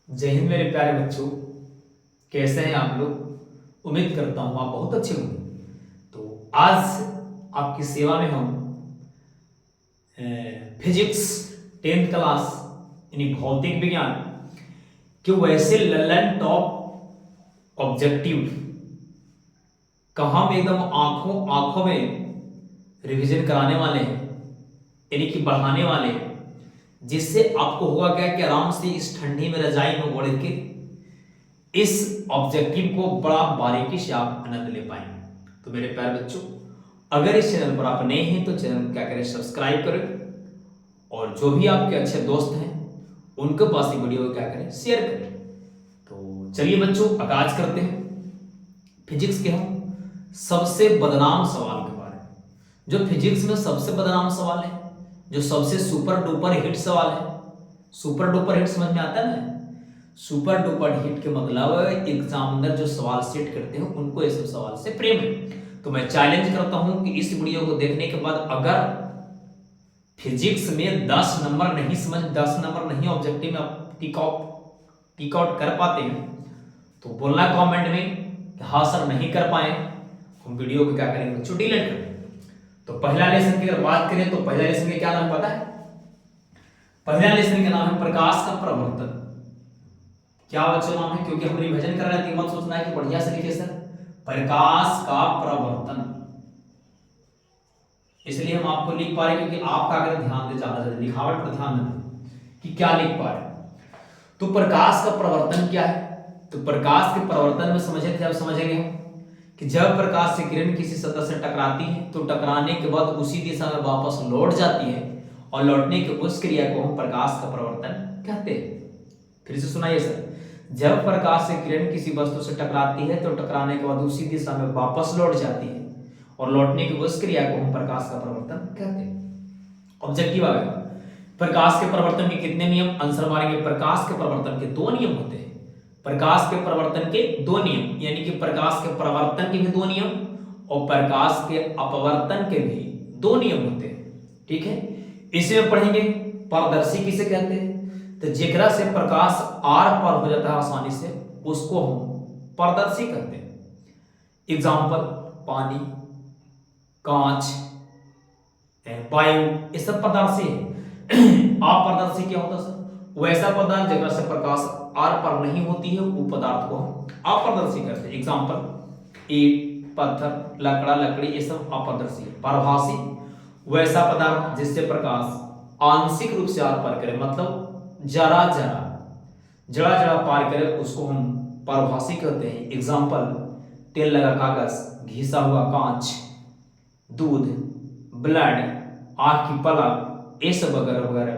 जय हिंद मेरे प्यारे बच्चों। कैसे हैं आप लोग? उम्मीद करता हूँ आप बहुत अच्छे होंगे। तो आज आपकी सेवा में हम फिजिक्स 10th क्लास यानी भौतिक विज्ञान के वैसे ललन टॉप ऑब्जेक्टिव का हम एकदम आंखों आंखों में रिवीजन कराने वाले हैं, यानी कि बढ़ाने वाले हैं, जिससे आपको होगा क्या कि आराम से इस ठंडी में रजाई में ओढ़ के इस ऑब्जेक्टिव को बड़ा बारीकी से आप आनंद ले पाएंगे। तो मेरे प्यारे बच्चों, अगर इस चैनल पर आप नए हैं तो चैनल को क्या करें, सब्सक्राइब करें और जो भी आपके अच्छे दोस्त हैं उनके पास ये वीडियो को क्या करें, शेयर करें। तो चलिए बच्चों, आगाज करते हैं फिजिक्स के हम सबसे बदनाम सवाल के बारे में। जो फिजिक्स में सबसे बदनाम सवाल है, जो सबसे सुपर डुपर हिट सवाल है। सुपर डुपर हिट समझ में आता है ना? सुपर डुपर हिट के मतलब एग्जामिनर जो सवाल सेट करते हैं उनको इस सवाल से प्रेम है। तो मैं चैलेंज करता हूं कि इस वीडियो को देखने के बाद अगर फिजिक्स में 10 नंबर नहीं समझ 10 नंबर नहीं ऑब्जेक्टिव में आप टिक आउट कर पाते हैं तो बोलना कमेंट में कि हाँ सर नहीं कर पाए, हम वीडियो को क्या करेंगे, बच्चों डिलीट करेंगे। तो पहला लेसन की अगर बात करें तो पहला लेसन का क्या नाम पता है? पहला लेसन का नाम है प्रकाश का प्रवर्तन। क्या बच्चों नाम है? क्योंकि हम रिविजन कर रहे थे, मत सोचना है कि बढ़िया से लिखे सर। प्रकाश का प्रवर्तन इसलिए हम आपको लिख पा रहे क्योंकि आपका अगर ध्यान दे ज्यादा से लिखावट पर ध्यान दें कि क्या लिख पा रहे। तो प्रकाश का प्रवर्तन क्या है? तो प्रकाश के प्रवर्तन में समझे थे, अब समझेंगे हम कि जब प्रकाश से किरण किसी सतह से टकराती है तो टकराने के बाद उसी दिशा में वापस लौट जाती है और लौटने की उस क्रिया को हम प्रकाश का प्रवर्तन कहते हैं। फिर से सुनाइए सर। जब प्रकाश से किरण किसी वस्तु से टकराती है तो टकराने के बाद उसी दिशा में वापस लौट जाती है और लौटने की उस क्रिया को हम प्रकाश का प्रवर्तन कहते हैं। ऑब्जेक्टिव आएगा। प्रकाश के प्रवर्तन के कितने नियम? आंसर मारेंगे। प्रकाश के प्रवर्तन के 2 नियम होते हैं। प्रकाश के प्रवर्तन के 2 नियम, यानी कि प्रकाश के प्रवर्तन के भी 2 नियम और प्रकाश के अपवर्तन के भी 2 नियम होते हैं। ठीक है, इसमें पढ़ेंगे पारदर्शी किसे कहते हैं। तो जेकरा से प्रकाश आर पर हो जाता है आसानी से उसको हम पारदर्शी कहते हैं। एग्जाम्पल पानी, कांच, वायु, ये सब पारदर्शी है। अपारदर्शी क्या होता है सर? वैसा पदार्थ जेकरा से प्रकाश आर पर नहीं होती है वो पदार्थ को हम अपारदर्शी करते हैं। एग्जाम्पल ईंट, पत्थर, लकड़ा, लकड़ी, ये सब अपारदर्शी है। पारभासी वैसा पदार्थ जिससे प्रकाश आंशिक रूप से आर पार करे, मतलब जरा जरा पार करे, उसको हम पारभासी कहते हैं। एग्जाम्पल तेल लगा कागज, घिसा हुआ कांच, दूध, ब्लड, आंख की पलक, ये सब वगैरह वगैरह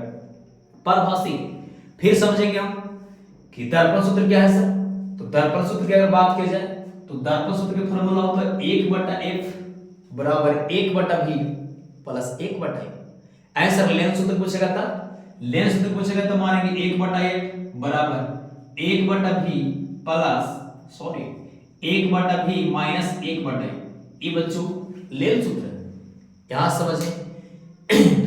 पारभासी। फिर समझेंगे हम कि दर्पण सूत्र क्या है सर। तो दर्पण सूत्र की अगर बात की जाए तो दर्पण सूत्र का फॉर्मूला होता है 1/f बराबर 1/v प्लस 1/f। ऐसा लेंस सूत्र पूछेगा था, लेंस सूत्र पूछेगा तो मानेंगे 1/f बराबर 1/v plus 1/v minus 1/f। ये बच्चों लेंस सूत्र है, यहां समझे।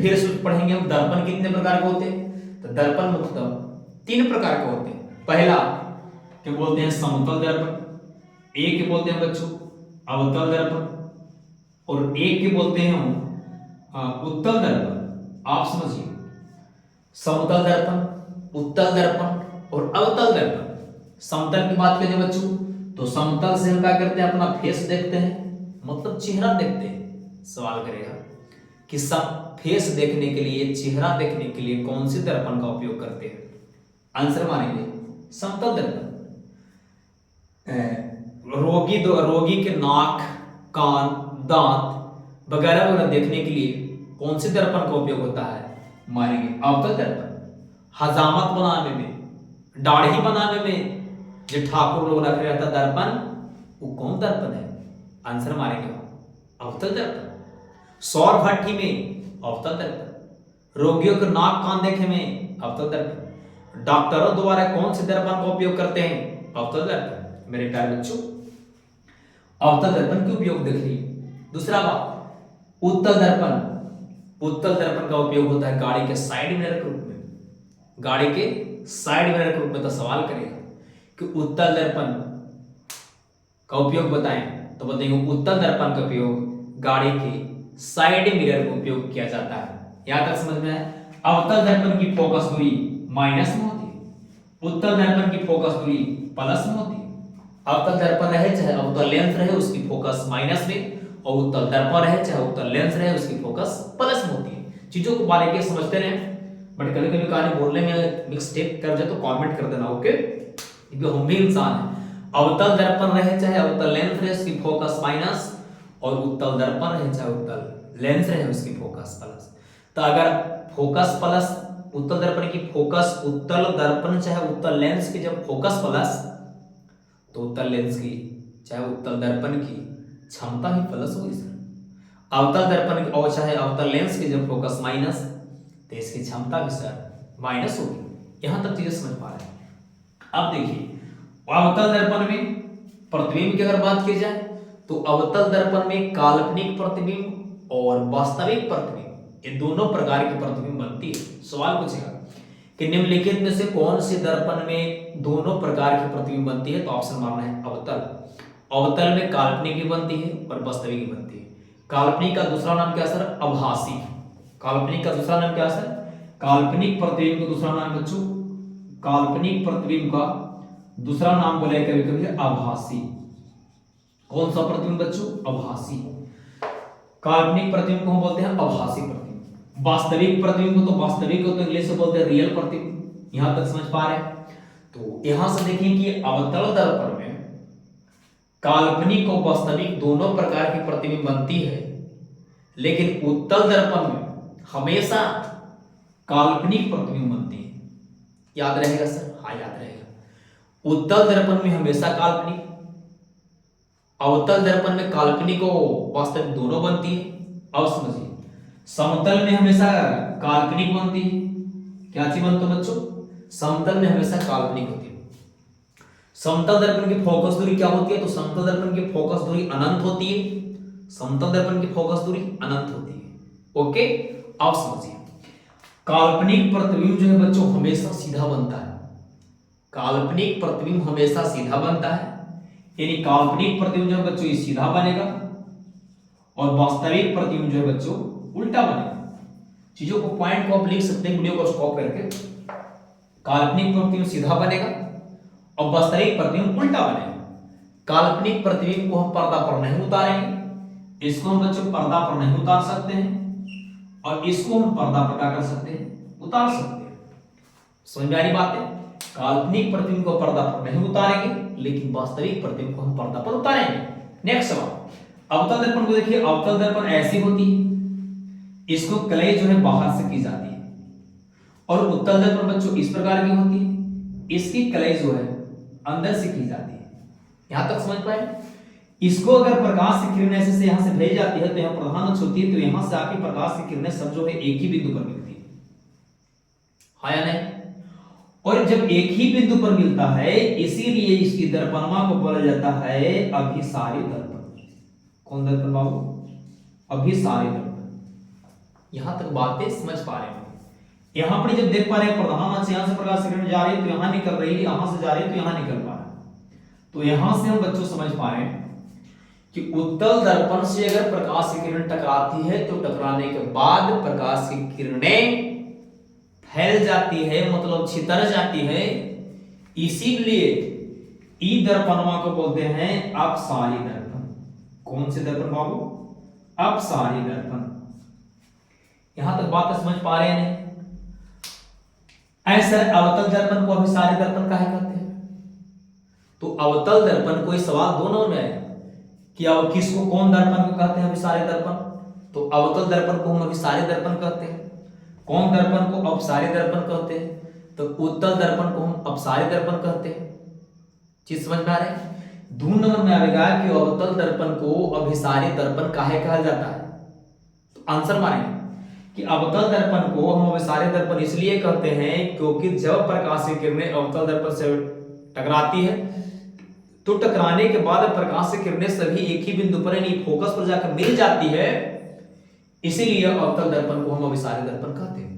फिर सूत्र पढ़ेंगे हम दर्पण कितने प्रकार के होते हैं। तो दर्पण मुख्यतः 3 प्रकार के होते हैं। पहला क्या बोलते हैं, समतल दर्पण। एक के बोलते हैं बच्चों अवतल दर्पण और एक के बोलते हैं हम उत्तल दर्पण। आप समझिए, समतल दर्पण, उत्तल दर्पण और अवतल दर्पण। समतल की बात करें बच्चों तो समतल से हम क्या करते हैं, अपना फेस देखते हैं, मतलब चेहरा देखते हैं। सवाल करेगा कि सब फेस देखने के लिए, चेहरा देखने के लिए कौन से दर्पण का उपयोग करते हैं? आंसर मानेंगे समतल दर्पण। रोगी के नाक, कान, दांत वगैरह वगैरह देखने के लिए कौन से दर्पण का उपयोग होता है? मानेंगे अवतल दर्पण। हजामत बनाने में, दाढ़ी बनाने में जो ठाकुर लोग रख रहता दर्पण, वो कौन दर्पण है? आंसर मारेंगे अवतल दर्पण। सौर भट्टी में अवतल दर्पण। रोगियों के नाक कान देखे में अवतल दर्पण। डॉक्टरों द्वारा कौन से दर्पण का उपयोग करते हैं? अवतल दर्पण। मेरे प्यारे बच्चों, अवतल दर्पण के उपयोग देख लीजिए। दूसरा बात उत्तल दर्पण। उत्तल दर्पण का उपयोग होता है गाड़ी के साइड मिरर के रूप में। गाड़ी के साइड मिरर के रूप में तो सवाल करेगा कि उत्तल दर्पण का उपयोग बताएं, तो बताएंगे उत्तल दर्पण का उपयोग गाड़ी के साइड मिरर का उपयोग किया जाता है। यहां तक समझ में आया। अवतल दर्पण की फोकस दूरी माइनस में होती है, उत्तल दर्पण की फोकस दूरी प्लस में होती है। अवतल दर्पण रहे चाहे अवतल लेंस रहे उसकी फोकस माइनस में, और उत्तल दर्पण रहे चाहे उत्तल लेंस रहे उसकी फोकस प्लस में होती है। चीजों को बारीकी से समझते रहे, बट कभी कभी कहानी बोलने में मिस्टेक कर जाए तो कमेंट कर देना, ओके, क्योंकि हम भी इंसान हैं। अवतल दर्पण रहे चाहे अवतल लेंस रहे उसकी फोकस माइनस, और उत्तल दर्पण रहे चाहे उत्तल लेंस रहे उसकी फोकस प्लस। तो अगर फोकस प्लस, उत्तल दर्पण की फोकस उत्तल दर्पण चाहे उत्तल लेंस की जब फोकस प्लस, तो उत्तल लेंस की चाहे उत्तल दर्पण की क्षमता ही प्लस होगी सर। अवतल दर्पण और चाहे अवतल लेंस की जब फोकस माइनस, तो इसकी क्षमता भी सर माइनस होगी। यहां तक चीजें समझ पा रहे हैं। अब देखिए अवतल दर्पण में प्रतिबिंब की अगर बात की जाए तो अवतल दर्पण में काल्पनिक प्रतिबिंब और वास्तविक प्रतिबिंब, ये दोनों प्रकार की प्रतिबिंब बनती है। सवाल पूछेगा कि निम्नलिखित में से कौन से दर्पण में दोनों प्रकार की प्रतिबिंब बनती है, तो ऑप्शन मारना है अवतल। अवतल में काल्पनिक भी बनती है और वास्तविक भी बनती है। काल्पनिक का दूसरा नाम क्या सर? आभासी। काल्पनिक का दूसरा नाम क्या सर? काल्पनिक प्रतिबिंब का दूसरा नाम बच्चों, काल्पनिक प्रतिबिंब का दूसरा नाम बोले कभी कभी आभासी। कौन सा प्रतिबिंब बच्चों? आभासी। काल्पनिक प्रतिबिंब को हम बोलते हैं आभासी प्रतिबिंब। वास्तविक प्रतिबिंब को तो वास्तविक को तो इंग्लिश से बोलते हैं रियल प्रतिबिंब। यहां तक समझ पा रहे हैं? तो यहां से देखिए कि अवतल दर्पण में काल्पनिक और वास्तविक दोनों प्रकार की प्रतिबिंब बनती है, लेकिन उत्तल दर्पण में हमेशा काल्पनिक प्रतिबिंब बनती है। याद रहेगा सर? हाँ याद रहेगा। उत्तल दर्पण में हमेशा काल्पनिक, अवतल दर्पण में काल्पनिक और वास्तविक दोनों बनती है। अब समझिए, समतल में हमेशा काल्पनिक बनती है। क्या चीज बनती है बच्चों? समतल में हमेशा काल्पनिक होती है। समतल दर्पण की फोकस दूरी क्या होती है? तो समतल दर्पण की फोकस दूरी अनंत होती है। समतल दर्पण की फोकस दूरी अनंत होती है। ओके, अब समझिए, काल्पनिक प्रतिबिंब जो है बच्चों हमेशा सीधा बनता है। काल्पनिक प्रतिबिंब हमेशा सीधा बनता है, यानी काल्पनिक प्रतिबिंब जो है बच्चों ये सीधा बनेगा, और वास्तविक प्रतिबिंब जो है बच्चों उल्टा बनेगा। चीजों को पॉइंट को आप लिख सकते हैं वीडियो को स्टॉप करके। काल्पनिक प्रतिबिंब सीधा बनेगा और वास्तविक प्रतिबिंब उल्टा बनेगा। काल्पनिक प्रतिबिंब को हम पर्दा पर नहीं उतारेंगे, इसको हम बच्चों पर्दा पर नहीं उतार सकते हैं, और इसको हम पर्दा पर क्या कर सकते हैं? उतार सकते हैं। समझ में आ रही बात है? काल्पनिक प्रतिबिंब को पर्दा पर नहीं उतारेंगे, लेकिन वास्तविक प्रतिबिंब को हम पर्दा पर उतारेंगे। नेक्स्ट सवाल, अवतल दर्पण को देखिए। अवतल दर्पण ऐसी होती है, इसको कलई जो है बाहर से की जाती है, और उत्तल दर्पण बच्चों इस प्रकार की होती है, इसकी कलई जो है अंदर से की जाती है। यहां तक समझ पाए? इसको अगर प्रकाश की किरणें ऐसे से यहां से भेजी जाती है तो यहां प्रधान अक्ष होती है, तो यहां से आके प्रकाश की किरणें सब जो है एक ही बिंदु पर मिलती है। हाँ या नहीं? और जब एक ही बिंदु पर मिलता है, इसीलिए इसकी दर्पणमा को बोला जाता है अभिसारी दर्पण। कौन दर्पण बाबू? अभिसारी दर्पण। यहां तक बातें समझ पा रहे हैं? यहां पर जब देख पा रहे हैं प्रधान अक्ष यहां से प्रकाश की किरण जा रही है तो यहां निकल रही है, यहां से जा रही है तो यहां निकल पा रहा है। तो यहां से हम बच्चों समझ पा रहे हैं कि उत्तल दर्पण से अगर प्रकाश की किरण टकराती है तो टकराने के बाद प्रकाश की किरणें फैल जाती है, मतलब छितर जाती है। इसीलिए ई दर्पणवा को बोलते हैं अपसारी दर्पण। कौन से दर्पण बाबू? अपसारी दर्पण। यहां तक बात समझ पा रहे हैं? ऐसे अवतल दर्पण को अभिसारी दर्पण काहे कहते हैं? तो अवतल दर्पण कोई सवाल दोनों में है कि अब किसको कौन दर्पण को कहते हैं अभिसारी दर्पण? तो अवतल दर्पण को हम अभिसारी दर्पण कहते हैं। कौन दर्पण को अपसारी दर्पण कहते हैं? तो उत्तल दर्पण को हम अपसारी दर्पण कहते हैं। चीज समझ में आ रही है? 2 नंबर में आएगा कि अवतल दर्पण को अभिसारी दर्पण काहे कहा जाता है? तो आंसर मारेंगे कि अवतल दर्पण को हम अभिसारी दर्पण इसलिए कहते हैं क्योंकि जब प्रकाश की किरणें अवतल दर्पण से टकराती है तो टकराने के बाद प्रकाश की किरणें सभी एक ही बिंदु पर यानी फोकस पर जाकर मिल जाती है, इसीलिए अवतल दर्पण को हम अभिसारी दर्पण कहते हैं।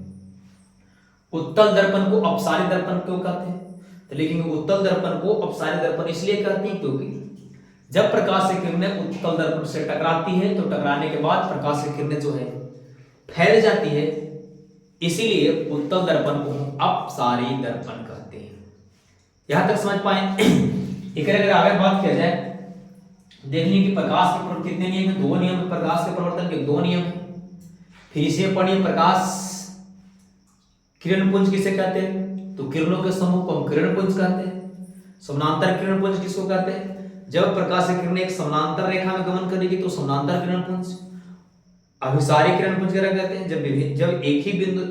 उत्तल दर्पण को अपसारी दर्पण क्यों कहते हैं? तो लेकिन उत्तल दर्पण को अपसारी दर्पण इसलिए कहते हैं क्योंकि जब प्रकाश की किरणें उत्तल दर्पण से टकराती है तो टकराने के बाद प्रकाश की किरणें जो है फैल जाती है, इसीलिए उत्तल दर्पण को अपसारी दर्पण कहते हैं। यहां तक समझ पाए? एक अगर आगे बात किया जाए देखने की प्रकाश के कितने नियम है? 2 नियम। प्रकाश के परिवर्तन के 2 नियम है। फिर इसे पढ़िए, प्रकाश किरण पुंज किसे कहते हैं? तो किरणों के समूह को हम किरण पुंज कहते हैं। समानांतर किरण पुंज किसको कहते हैं? जब प्रकाश की किरणें एक समानांतर रेखा में गमन करेगी तो समानांतर किरण पुंज। अभिसारी किरण पुंज कहते हैं जब एक ही बिंदु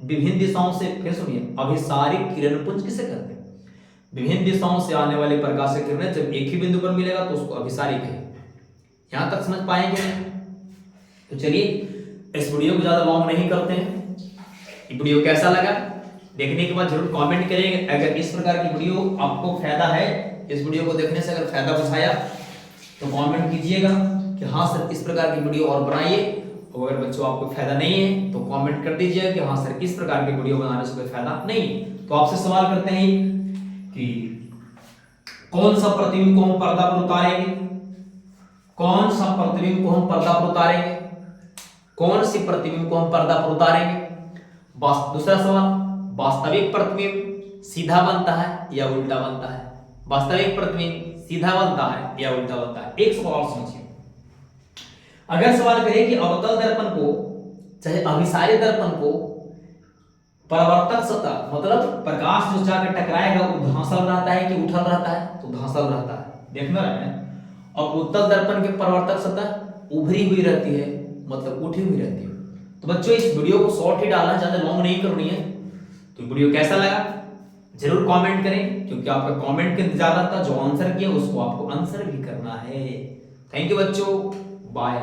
विभिन्न दिशाओं से, फिर सुनिए, अभिसारी किरण पुंज किसे कहते हैं? विभिन्न दिशाओं से आने वाली प्रकाश की किरणें जब एक ही बिंदु पर मिलेगा तो उसको अभिसारी कहेंगे। यहां तक समझ पाएंगे? तो चलिए इस वीडियो को ज्यादा लॉन्ग नहीं करते हैं। ये वीडियो कैसा लगा देखने के बाद जरूर कमेंट करिएगा। अगर इस प्रकार की वीडियो आपको फायदा है, इस वीडियो को देखने से अगर फायदा बुझाया तो कमेंट कीजिएगा कि हाँ सर इस प्रकार की वीडियो और बनाइए। और अगर बच्चों आपको फायदा नहीं है तो कमेंट कर दीजिएगा कि हाँ सर इस प्रकार की वीडियो बनाने से कोई फायदा नहीं है। तो आपसे सवाल करते हैं कि कौन सा प्रतिबिंब को हम पर्दा पर उतारेंगे? कौन सा प्रतिबिंब को हम पर्दा पर उतारेंगे? कौन सी प्रतिबिंब को हम पर्दा पर उतारेंगे? दूसरा सवाल, वास्तविक प्रतिबिंब सीधा बनता है या उल्टा बनता है? वास्तविक प्रतिबिंब सीधा बनता है या उल्टा बनता है? एक सवाल और समझिए। अगर सवाल करें कि अवतल दर्पण को चाहे अभिसारी दर्पण को परावर्तक सतह मतलब प्रकाश जो जाकर टकराएगा वो धंसल रहता है कि उठल रहता है? तो धंसल रहता है, देखना है। और उत्तल दर्पण के परावर्तक सतह उभरी हुई रहती है, मतलब उठी हुई रहती है। तो बच्चों इस वीडियो को शॉर्ट ही डालना, ज्यादा लॉन्ग नहीं करनी है। तो वीडियो कैसा लगा जरूर कमेंट करें, क्योंकि आपका कमेंट के इंतजार रहता है। जो आंसर किया उसको आपको आंसर भी करना है। थैंक यू बच्चों, बाय।